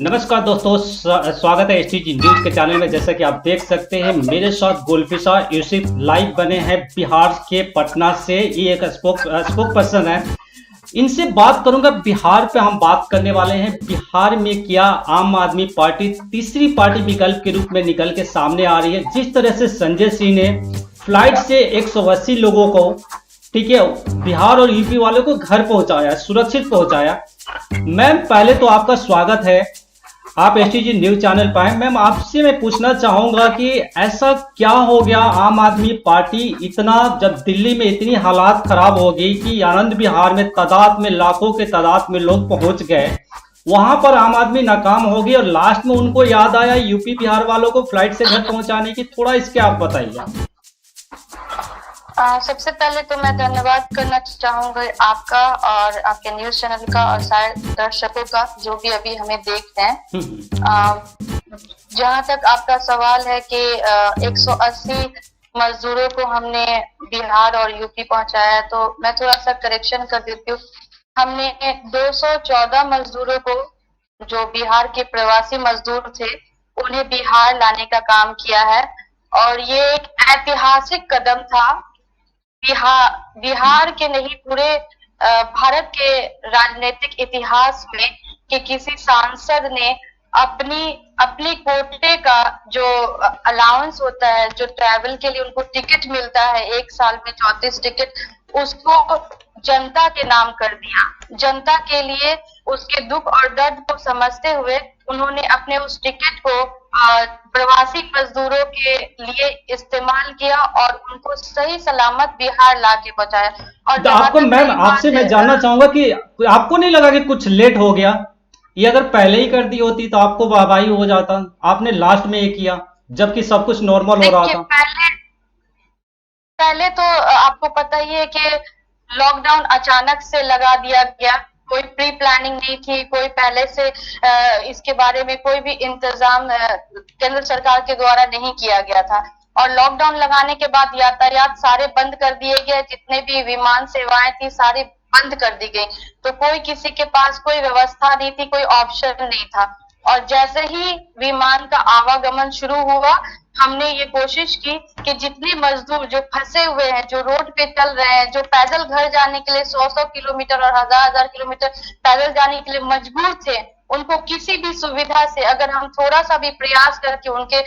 नमस्कार दोस्तों, स्वागत है एसटीजी न्यूज के चैनल में। जैसा कि आप देख सकते हैं मेरे साथ गुलफिशा यूसुफ लाइव बने हैं बिहार के पटना से। ये एक स्पोक पर्सन है, इनसे बात करूंगा। बिहार पे हम बात करने वाले हैं। बिहार में क्या आम आदमी पार्टी तीसरी पार्टी विकल्प के रूप में निकल के सामने आ रही है। जिस तरह से संजय सिंह ने फ्लाइट से 180 लोगों को, ठीक है, बिहार और यूपी वालों को घर पहुंचाया, सुरक्षित पहुंचाया। मैम पहले तो आपका स्वागत है, आप एसटीजी न्यूज चैनल पर हैं। मैम आपसे मैं पूछना चाहूंगा कि ऐसा क्या हो गया आम आदमी पार्टी इतना, जब दिल्ली में इतनी हालात खराब हो गई कि आनंद विहार में तादाद में, लाखों के तादाद में लोग पहुंच गए, वहां पर आम आदमी नाकाम हो गई और लास्ट में उनको याद आया यूपी बिहार वालों को फ्लाइट से घर पहुंचाने की। थोड़ा इसके आप बताइए। सबसे पहले तो मैं धन्यवाद करना चाहूंगा आपका और आपके न्यूज चैनल का और सारे दर्शकों का जो भी अभी हमें देखते हैं। जहां तक आपका सवाल है कि 180 मजदूरों को हमने बिहार और यूपी पहुंचाया, तो मैं थोड़ा सा करेक्शन कर देती हूँ। हमने 214 मजदूरों को, जो बिहार के प्रवासी मजदूर थे, उन्हें बिहार लाने का काम किया है और ये एक ऐतिहासिक कदम था। बिहार के नहीं, पूरे भारत के राजनीतिक इतिहास में कि किसी सांसद ने अपनी कोटे का जो अलाउंस होता है, जो ट्रैवल के लिए उनको टिकट मिलता है, एक साल में 34 टिकट, उसको जनता के नाम कर दिया। जनता के लिए उसके दुख और दर्द को समझते हुए उन्होंने अपने उस टिकट को प्रवासी मजदूरों के लिए इस्तेमाल किया और उनको सही सलामत बिहार ला के पहुंचाया। और तो आपको, मैम आपसे मैं जानना चाहूंगा कि आपको नहीं लगा कि कुछ लेट हो गया? ये अगर पहले ही कर दी होती तो आपको वाहवाही हो जाता, आपने लास्ट में ये किया जबकि सब कुछ नॉर्मल हो रहा था। पहले तो आपको पता ही है कि लॉकडाउन अचानक से लगा दिया गया, कोई प्री प्लानिंग नहीं थी, कोई पहले से इसके बारे में कोई भी इंतजाम केंद्र सरकार के द्वारा नहीं किया गया था। और लॉकडाउन लगाने के बाद यातायात सारे बंद कर दिए गए, जितने भी विमान सेवाएं थी सारी बंद कर दी गई, तो कोई किसी के पास कोई व्यवस्था नहीं थी, कोई ऑप्शन नहीं था। और जैसे ही विमान का आवागमन शुरू हुआ, हमने ये कोशिश की कि जितने मजदूर जो फंसे हुए हैं, जो रोड पे चल रहे हैं, जो पैदल घर जाने के लिए 100-100 किलोमीटर और 1000-1000 किलोमीटर पैदल जाने के लिए मजबूर थे, उनको किसी भी सुविधा से अगर हम थोड़ा सा भी प्रयास करके उनके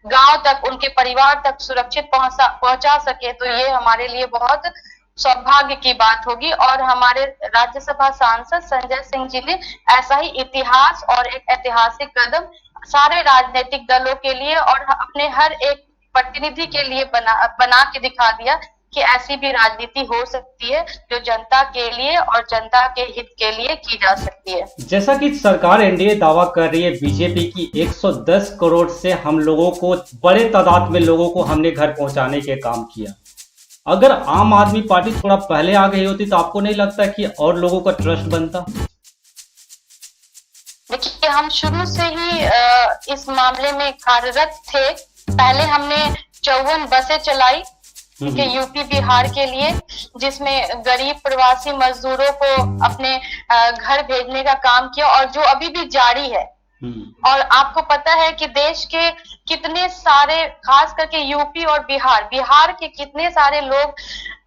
गांव तक, उनके परिवार तक सुरक्षित पहुंचा सके, तो ये हमारे लिए बहुत सौभाग्य की बात होगी। और हमारे राज्यसभा सांसद संजय सिंह जी ने ऐसा ही इतिहास और एक ऐतिहासिक कदम सारे राजनीतिक दलों के लिए और अपने हर एक प्रतिनिधि के लिए बना के दिखा दिया कि ऐसी भी राजनीति हो सकती है जो जनता के लिए और जनता के हित के लिए की जा सकती है। जैसा कि सरकार एनडीए दावा कर रही है बीजेपी की 110 करोड़ से हम लोगों को, बड़े तादाद में लोगों को हमने घर पहुंचाने के काम किया। अगर आम आदमी पार्टी थोड़ा पहले आ गई होती तो आपको नहीं लगता कि और लोगों का ट्रस्ट बनता? देखिए, हम शुरू से ही इस मामले में कार्यरत थे। पहले हमने 54 बसें चलाई कि यूपी बिहार के लिए, जिसमें गरीब प्रवासी मजदूरों को अपने घर भेजने का काम किया और जो अभी भी जारी है। और आपको पता है कि देश के कितने सारे, खास करके यूपी और बिहार के कितने सारे लोग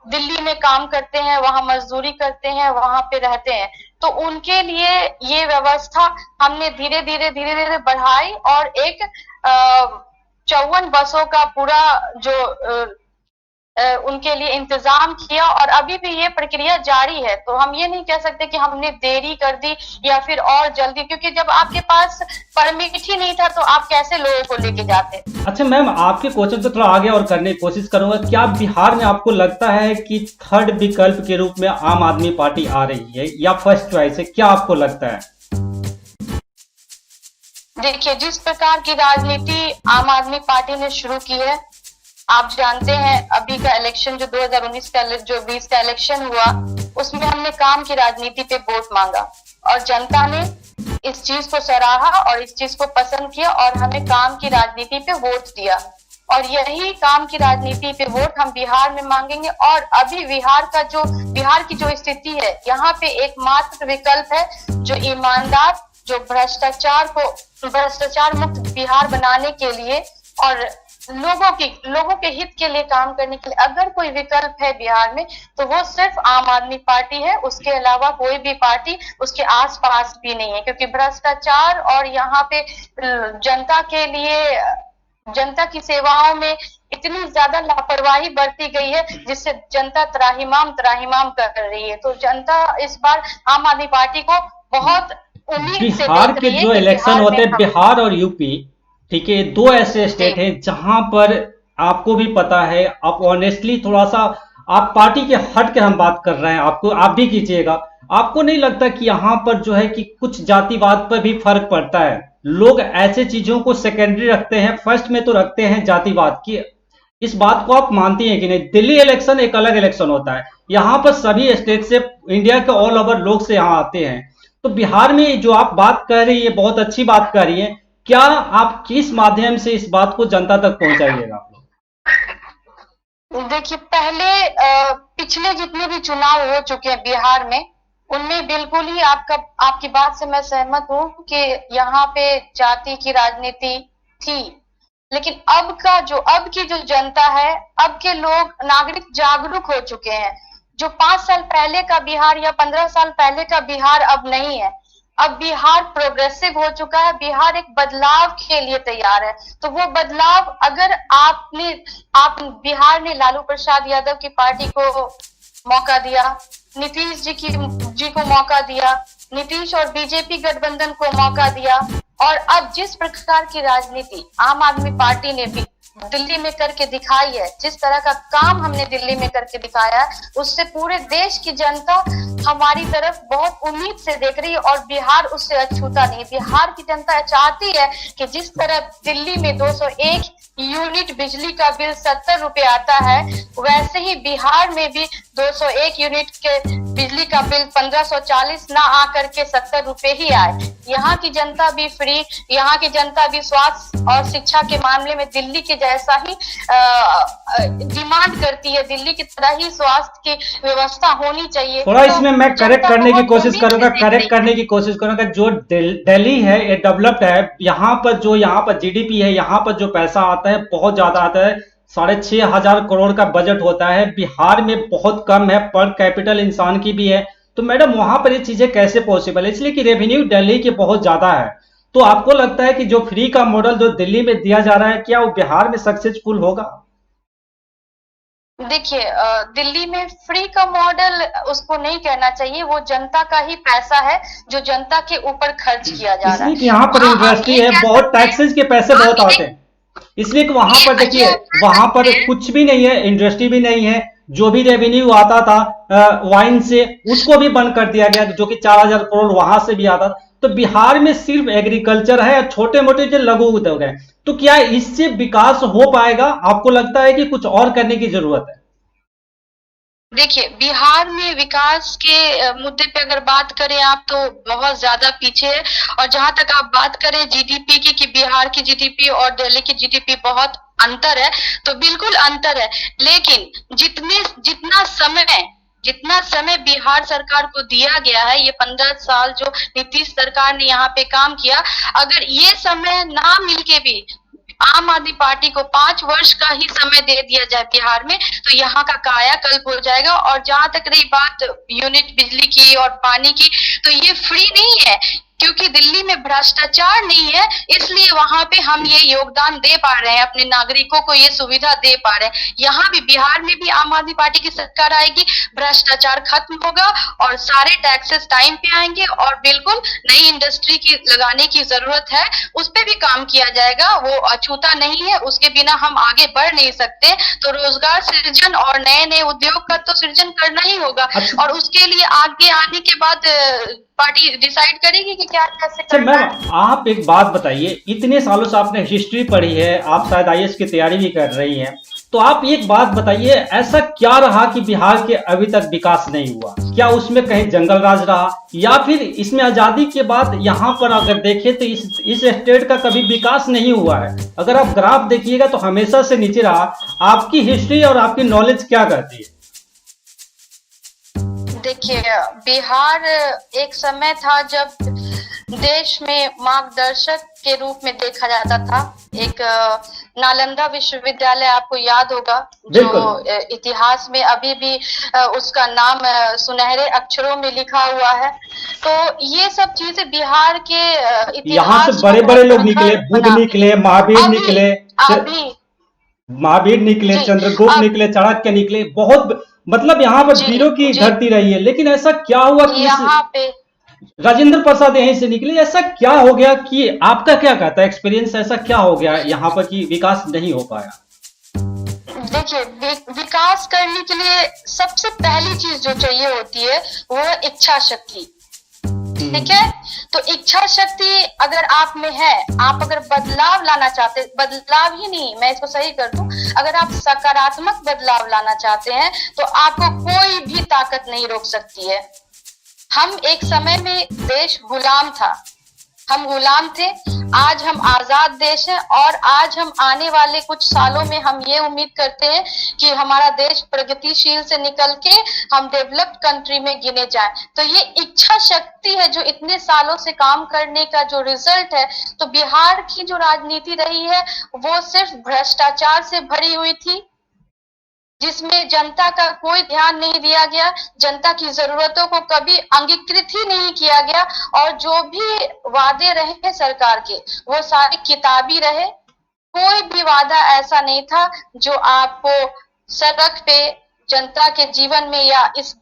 दिल्ली में काम करते हैं, वहां मजदूरी करते हैं, वहां पे रहते हैं, तो उनके लिए ये व्यवस्था हमने धीरे धीरे बढ़ाई और एक 54 बसों का पूरा जो उनके लिए इंतजाम किया और अभी भी ये प्रक्रिया जारी है। तो हम ये नहीं कह सकते कि हमने देरी कर दी या फिर और जल्दी, क्योंकि जब आपके पास परमिट ही नहीं था तो आप कैसे लोगों को लेके जाते। अच्छा मैम, आपके क्वेश्चन से थोड़ा आगे और करने की कोशिश करूंगा। क्या बिहार में आपको लगता है कि थर्ड विकल्प के रूप में आम आदमी पार्टी आ रही है या फर्स्ट चॉइस है? क्या आपको लगता है? देखिए, जिस प्रकार की राजनीति आम आदमी पार्टी ने शुरू की है, आप जानते हैं अभी का इलेक्शन, जो 2019 का, जो 20 का इलेक्शन हुआ, उसमें हमने काम की राजनीति पे वोट मांगा और जनता ने इस चीज को सराहा और इस चीज को पसंद किया और हमें काम की राजनीति पे वोट दिया। और यही काम की राजनीति पे वोट हम बिहार में मांगेंगे। और अभी बिहार की जो स्थिति है, यहाँ पे एकमात्र विकल्प है जो ईमानदार जो भ्रष्टाचार मुक्त बिहार बनाने के लिए और लोगों के हित के लिए काम करने के लिए अगर कोई विकल्प है बिहार में तो वो सिर्फ आम आदमी पार्टी है। उसके अलावा कोई भी पार्टी उसके आसपास भी नहीं है, क्योंकि भ्रष्टाचार और यहाँ पे जनता के लिए जनता की सेवाओं में इतनी ज्यादा लापरवाही बरती गई है जिससे जनता त्राहिमाम कर रही है। तो जनता इस बार आम आदमी पार्टी को बहुत उम्मीद से बिहार देख के रही है जो कि इलेक्शन बिहार होते में हैं, बिहार और यूपी, ठीक है, दो ऐसे स्टेट जी हैं जहां पर आपको भी पता है, आप ऑनेस्टली थोड़ा सा, आप पार्टी के हट के हम बात कर रहे हैं, आपको आप भी कीजिएगा, आपको नहीं लगता कि यहाँ पर जो है कि कुछ जातिवाद पर भी फर्क पड़ता है? लोग ऐसे चीजों को सेकेंडरी रखते हैं, फर्स्ट में तो रखते हैं जातिवाद की। इस बात को आप मानती हैं कि नहीं? दिल्ली इलेक्शन एक अलग इलेक्शन होता है, यहाँ पर सभी स्टेट से, इंडिया के ऑल ओवर लोग से यहाँ आते हैं। तो बिहार में जो आप बात कर रही है, बहुत अच्छी बात कर रही है, क्या आप किस माध्यम से इस बात को जनता तक पहुंचाइएगा आप लोग? देखिए, पहले पिछले जितने भी चुनाव हो चुके हैं बिहार में उनमें बिल्कुल ही आपकी बात से मैं सहमत हूँ कि यहाँ पे जाति की राजनीति थी। लेकिन अब की जो जनता है, अब के लोग नागरिक जागरूक हो चुके हैं। जो 5 साल पहले का बिहार या 15 साल पहले का बिहार अब नहीं है। अब बिहार प्रोग्रेसिव हो चुका है, बिहार एक बदलाव के लिए तैयार है। तो वो बदलाव अगर बिहार ने लालू प्रसाद यादव की पार्टी को मौका दिया, नीतीश जी को मौका दिया, नीतीश और बीजेपी गठबंधन को मौका दिया, और अब जिस प्रकार की राजनीति आम आदमी पार्टी ने भी दिल्ली में करके दिखाई है, जिस तरह का काम हमने दिल्ली में करके दिखाया है, उससे पूरे देश की जनता हमारी तरफ बहुत उम्मीद से देख रही है और बिहार उससे अछूता नहीं। बिहार की जनता चाहती है कि जिस तरह दिल्ली में 201 यूनिट बिजली का बिल 70 रुपए आता है, वैसे ही बिहार में भी 201 यूनिट के बिजली का बिल 1540 ना आकर के 70 रुपए ही आए। यहाँ की जनता भी फ्री, यहाँ की जनता भी स्वास्थ्य और शिक्षा के मामले में दिल्ली के जैसा ही डिमांड करती है। दिल्ली की तरह ही स्वास्थ्य की व्यवस्था होनी चाहिए। थोड़ा इसमें मैं करेक्ट करने की कोशिश करूंगा, जो दिल्ली है ये डेवलप्ड है, यहाँ पर जीडीपी है, यहाँ पर जो पैसा आता है बहुत ज्यादा आता है, 6,500 करोड़ का बजट होता है। बिहार में बहुत कम है, पर कैपिटल इंसान की भी है। तो मैडम वहां पर ये चीजें कैसे पॉसिबल है? इसलिए कि रेवेन्यू दिल्ली के बहुत ज्यादा है। तो आपको लगता है कि जो फ्री का मॉडल जो दिल्ली में दिया जा रहा है, क्या वो बिहार में सक्सेसफुल होगा? देखिए, दिल्ली में फ्री का मॉडल उसको नहीं कहना चाहिए, वो जनता का ही पैसा है जो जनता के ऊपर खर्च किया जा रहा है। इसलिए कि यहाँ पर इंडस्ट्री है, बहुत टैक्सेस के पैसे बहुत आते हैं, इसलिए कि वहां पर देखिए, वहां पर कुछ भी नहीं है, इंडस्ट्री भी नहीं है। जो भी रेवेन्यू आता था वाइन से, उसको भी बंद कर दिया गया, जो कि 4,000 करोड़ वहां से भी आता था। तो बिहार में सिर्फ एग्रीकल्चर है, छोटे मोटे जो लघु उद्योग है। तो क्या इससे विकास हो पाएगा? आपको लगता है कि कुछ और करने की जरूरत है? देखिए, बिहार में विकास के मुद्दे पे अगर बात करें आप तो बहुत ज्यादा पीछे है। और जहां तक आप बात करें जीडीपी की, कि बिहार की जीडीपी और दिल्ली की जीडीपी बहुत अंतर है, तो बिल्कुल अंतर है। लेकिन जितना समय बिहार सरकार को दिया गया है, ये 15 साल जो नीतीश सरकार ने यहाँ पे काम किया, अगर ये समय ना मिलके भी आम आदमी पार्टी को 5 वर्ष का ही समय दे दिया जाए बिहार में, तो यहाँ का कायाकल्प हो जाएगा। और जहां तक रही बात यूनिट बिजली की और पानी की, तो ये फ्री नहीं है, क्योंकि दिल्ली में भ्रष्टाचार नहीं है, इसलिए वहां पे हम ये योगदान दे पा रहे हैं, अपने नागरिकों को ये सुविधा दे पा रहे हैं। यहाँ भी बिहार में भी आम आदमी पार्टी की सरकार आएगी, भ्रष्टाचार खत्म होगा और सारे टैक्सेस टाइम पे आएंगे, और बिल्कुल नई इंडस्ट्री की लगाने की जरूरत है, उस पर भी काम किया जाएगा। वो अछूता नहीं है, उसके बिना हम आगे बढ़ नहीं सकते। तो रोजगार सृजन और नए नए उद्योग का तो सृजन करना ही होगा। और उसके लिए आगे आने के बाद पार्टी डिसाइड करेगी कि क्या कैसे करना है। मैम, आप एक बात बताइए, इतने सालों से आपने हिस्ट्री पढ़ी है, आप शायद आईएएस की तैयारी भी कर रही हैं, तो आप एक बात बताइए, ऐसा क्या रहा कि बिहार के अभी तक विकास नहीं हुआ? क्या उसमें कहीं जंगल राज रहा, या फिर इसमें आजादी के बाद यहाँ पर अगर देखें तो इस स्टेट का कभी विकास नहीं हुआ है? अगर आप ग्राफ देखिएगा तो हमेशा से नीचे रहा। आपकी हिस्ट्री और आपकी नॉलेज क्या कहती है? देखिए, बिहार एक समय था जब देश में मार्गदर्शक के रूप में देखा जाता था। एक नालंदा विश्वविद्यालय आपको याद होगा, जो बिल्कुल। इतिहास में अभी भी उसका नाम सुनहरे अक्षरों में लिखा हुआ है। तो ये सब चीजें बिहार के यहाँ से इतिहास को बड़े बड़े बहुत लोग निकले, प्रखर बुद्ध बनाती है। निकले, महावीर अभी निकले, अभी महावीर निकले, जी चंद्रगुप्त अब निकले, चाणक्य निकले, बहुत मतलब यहाँ पर जी वीरों की जी धरती रही है। लेकिन ऐसा क्या हुआ कि इस यहाँ पे राजेंद्र प्रसाद यहीं से निकले, ऐसा क्या हो गया कि आपका क्या कहता है एक्सपीरियंस, ऐसा क्या हो गया यहाँ पर कि विकास नहीं हो पाया? देखिए, विकास करने के लिए सबसे पहली चीज जो चाहिए होती है वो है इच्छा शक्ति। ठीक है, तो इच्छा शक्ति अगर आप में है, आप अगर बदलाव लाना चाहते, बदलाव ही नहीं, मैं इसको सही कर दूं, अगर आप सकारात्मक बदलाव लाना चाहते हैं तो आपको कोई भी ताकत नहीं रोक सकती है। हम एक समय में देश गुलाम था, हम गुलाम थे, आज हम आजाद देश है, और आज हम आने वाले कुछ सालों में हम ये उम्मीद करते हैं कि हमारा देश प्रगतिशील से निकल के हम डेवलप्ड कंट्री में गिने जाए। तो ये इच्छा शक्ति है जो इतने सालों से काम करने का जो रिजल्ट है। तो बिहार की जो राजनीति रही है वो सिर्फ भ्रष्टाचार से भरी हुई थी, जिसमें जनता का कोई ध्यान नहीं दिया गया, जनता की जरूरतों को कभी अंगीकृत ही नहीं किया गया, और जो भी वादे रहे सरकार के वो सारे किताबी रहे। कोई भी वादा ऐसा नहीं था जो आपको सड़क पे जनता के जीवन में या इस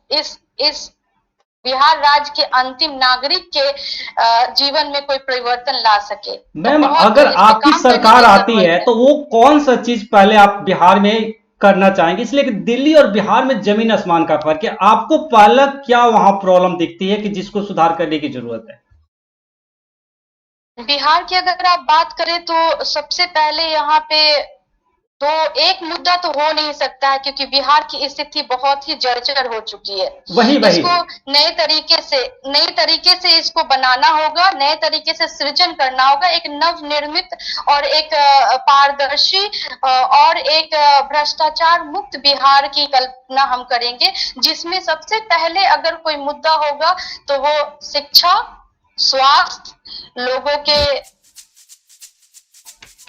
बिहार राज्य के अंतिम नागरिक के जीवन में कोई परिवर्तन ला सके। तो मैम बहुत अगर इस पे आपकी काम करने सरकार की आती जरूरत है है। तो वो कौन सा चीज पहले आप बिहार में करना चाहेंगे? इसलिए कि दिल्ली और बिहार में जमीन आसमान का फर्क है। आपको पहला क्या वहां प्रॉब्लम दिखती है कि जिसको सुधार करने की जरूरत है? बिहार की अगर आप बात करें तो सबसे पहले यहाँ पे तो एक मुद्दा तो हो नहीं सकता है, क्योंकि बिहार की स्थिति बहुत ही जर्जर हो चुकी है। वही वही। इसको नए तरीके से इसको बनाना होगा, नए तरीके से सृजन करना होगा, एक नवनिर्मित और एक पारदर्शी और एक भ्रष्टाचार मुक्त बिहार की कल्पना हम करेंगे, जिसमें सबसे पहले अगर कोई मुद्दा होगा तो वो शिक्षा, स्वास्थ्य, लोगों के।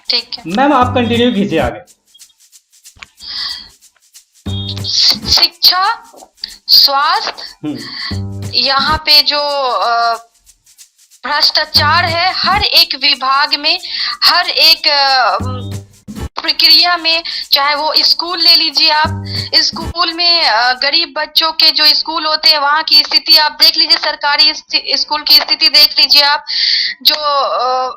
ठीक है मैम आप कंटिन्यू कीजिए आगे। शिक्षा, स्वास्थ्य, यहाँ पे जो भ्रष्टाचार है हर एक विभाग में, हर एक प्रक्रिया में, चाहे वो स्कूल ले लीजिए आप, स्कूल में गरीब बच्चों के जो स्कूल होते हैं वहां की स्थिति आप देख लीजिए, सरकारी स्कूल की स्थिति देख लीजिए आप, जो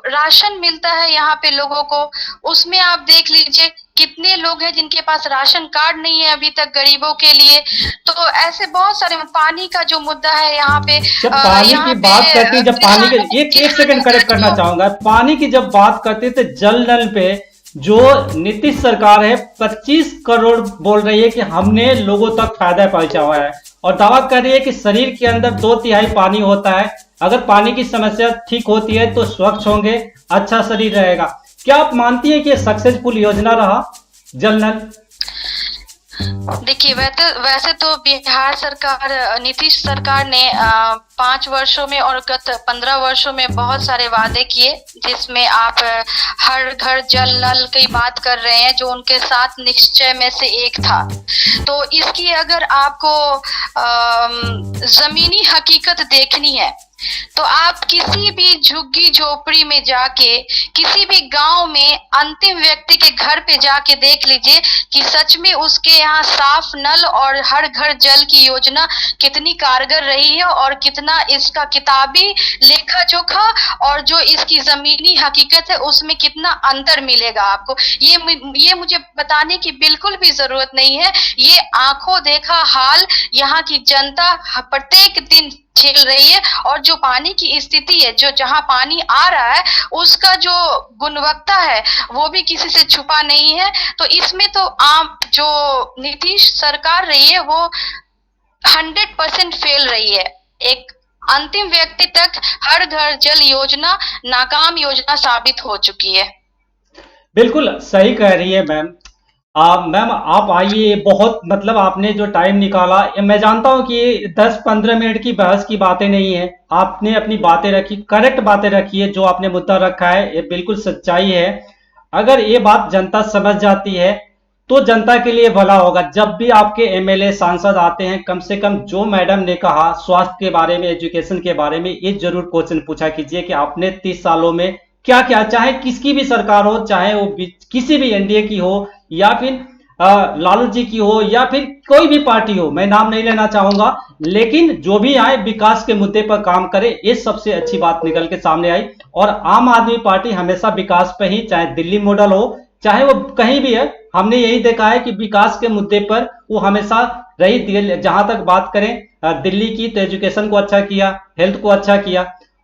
राशन मिलता है यहाँ पे लोगों को, उसमें आप देख लीजिए कितने लोग हैं जिनके पास राशन कार्ड नहीं है अभी तक गरीबों के लिए। तो ऐसे बहुत सारे, पानी का जो मुद्दा है यहाँ पे, जब पानी की यहाँ पे बात करती है, जब पानी के एक सेकंड किसानों का करेक्ट करना जो चाहूंगा, पानी की जब बात करते हैं तो जल नल पे जो नीतीश सरकार है 25 करोड़ बोल रही है कि हमने लोगों तक फायदा पहुंचाया है, और दावा कर रही है कि शरीर के अंदर 2/3 पानी होता है। अगर पानी की समस्या ठीक होती है तो स्वच्छ होंगे, अच्छा शरीर रहेगा। क्या आप मानती हैं कि ये सक्सेसफुल योजना रहा जल नल? देखिए, वैसे तो बिहार सरकार, नीतीश सरकार ने 5 वर्षों में और गत 15 वर्षों में बहुत सारे वादे किए, जिसमें आप हर घर जल नल की बात कर रहे हैं, जो उनके 7 निश्चय में से एक था। तो इसकी अगर आपको जमीनी हकीकत देखनी है तो आप किसी भी झुग्गी झोपड़ी में जाके, किसी भी गांव में अंतिम व्यक्ति के घर पे जाके देख लीजिए कि सच में उसके यहाँ साफ नल और हर घर जल की योजना कितनी कारगर रही है, और कितना इसका किताबी लेखा जोखा और जो इसकी जमीनी हकीकत है उसमें कितना अंतर मिलेगा आपको। ये मुझे बताने की बिल्कुल भी जरूरत नहीं है, ये आंखों देखा हाल यहाँ की जनता प्रत्येक दिन झेल रही है। और जो पानी की स्थिति है, जो जहां पानी आ रहा है उसका जो गुणवत्ता है वो भी किसी से छुपा नहीं है। तो इसमें तो आम जो नीतीश सरकार रही है वो 100% फेल रही है। एक अंतिम व्यक्ति तक हर घर जल योजना नाकाम योजना साबित हो चुकी है। बिल्कुल सही कह रही है मैम। मैम आप आइए, बहुत मतलब आपने जो टाइम निकाला, ये मैं जानता हूँ कि ये 10-15 मिनट की बहस की बातें नहीं है। आपने अपनी बातें रखी, करेक्ट बातें रखी है, जो आपने मुद्दा रखा है ये बिल्कुल सच्चाई है। अगर ये बात जनता समझ जाती है तो जनता के लिए भला होगा। जब भी आपके एमएलए सांसद आते हैं, कम से कम जो मैडम ने कहा स्वास्थ्य के बारे में, एजुकेशन के बारे में, ये जरूर क्वेश्चन पूछा कीजिए कि आपने 30 सालों में क्या क्या, चाहे किसकी भी सरकार हो, चाहे वो किसी भी एनडीए की हो, या फिर लालू जी की हो, या फिर कोई भी पार्टी हो, मैं नाम नहीं लेना चाहूंगा, लेकिन जो भी आए विकास के मुद्दे पर काम करे, ये सबसे अच्छी बात निकल के सामने आई। और आम आदमी पार्टी हमेशा विकास पे ही, चाहे दिल्ली मॉडल हो, चाहे वो कहीं भी है, हमने यही देखा है कि विकास के मुद्दे पर वो हमेशा रही। जहां तक बात करें दिल्ली की, तो एजुकेशन को अच्छा किया, हेल्थ को अच्छा किया।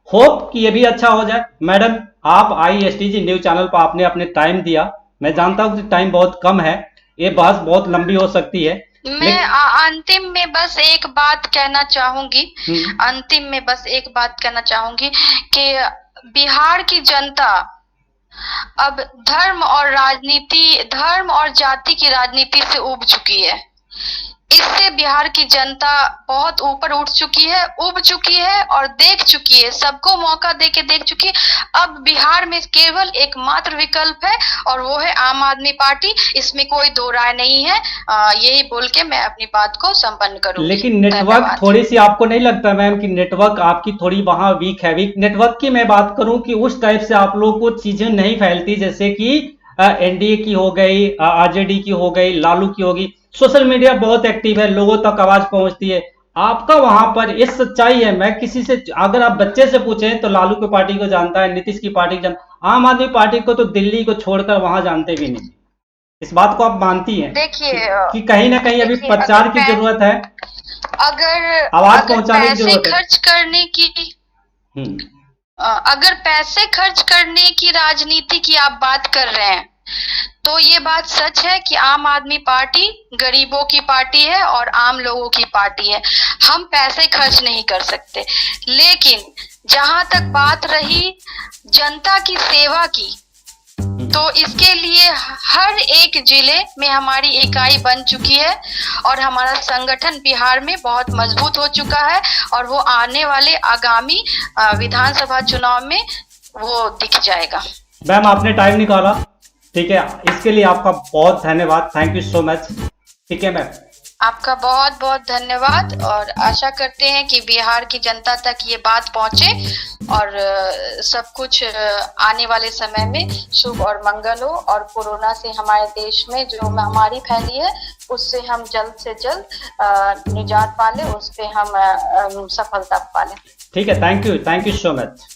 होप कि ये भी अच्छा हो जाए। मैडम, आप आई एसटीजी न्यूज चैनल पर आपने अपने टाइम दिया। मैं जानता हूं कि टाइम बहुत कम है, ये बहस बहुत लंबी हो सकती है, मैं लेकिन अंतिम में बस एक बात कहना चाहूंगी। हम्म, अंतिम में बस एक बात कहना चाहूंगी कि बिहार की जनता अब धर्म और जाति की राजनीति से उब चुकी है। इससे बिहार की जनता बहुत ऊपर उठ चुकी है, उब चुकी है और देख चुकी है, सबको मौका दे के देख चुकी है। अब बिहार में केवल एकमात्र विकल्प है और वो है आम आदमी पार्टी। इसमें कोई दो राय नहीं है। यही बोल के मैं अपनी बात को संपन्न करूंगी। लेकिन नेटवर्क धन्यवाद। थोड़ी सी, आपको नहीं लगता मैम कि नेटवर्क आपकी थोड़ी वहां वीक है? वीक नेटवर्क की मैं बात करूं कि उस टाइप से आप लोगों को चीजें नहीं फैलती, जैसे कि एनडीए की हो गई, आरजेडी की हो गई, लालू की होगी। सोशल मीडिया बहुत एक्टिव है, लोगों तक आवाज पहुंचती है। आपका वहां पर ये सच्चाई है। मैं किसी से, अगर आप बच्चे से पूछें तो लालू की पार्टी को जानता है, नीतीश की पार्टी को जानता, आम आदमी पार्टी को तो दिल्ली को छोड़कर वहां जानते भी नहीं। इस बात को आप मानती हैं देखिए कि कहीं ना कहीं अभी देखिए प्रचार की जरूरत है, अगर आवाज अगर पहुंचाने की पैसे जरूरत है। खर्च करने की हम्म। अगर पैसे खर्च करने की राजनीति की आप बात कर रहे हैं, तो ये बात सच है कि आम आदमी पार्टी गरीबों की पार्टी है और आम लोगों की पार्टी है। हम पैसे खर्च नहीं कर सकते, लेकिन जहां तक बात रही जनता की सेवा की, तो इसके लिए हर एक जिले में हमारी इकाई बन चुकी है और हमारा संगठन बिहार में बहुत मजबूत हो चुका है और वो आने वाले आगामी विधानसभा चुनाव में वो दिख जाएगा। मैम आपने टाइम निकाला, ठीक है, इसके लिए आपका बहुत धन्यवाद। Thank you so much. ठीक है मैम। आपका बहुत बहुत धन्यवाद और आशा करते हैं कि बिहार की जनता तक ये बात पहुंचे और सब कुछ आने वाले समय में शुभ और मंगल हो और कोरोना से हमारे देश में जो महामारी फैली है उससे हम जल्द से जल्द निजात पाले, उस पे हम सफलता पाले। ठीक है, थैंक यू सो मच।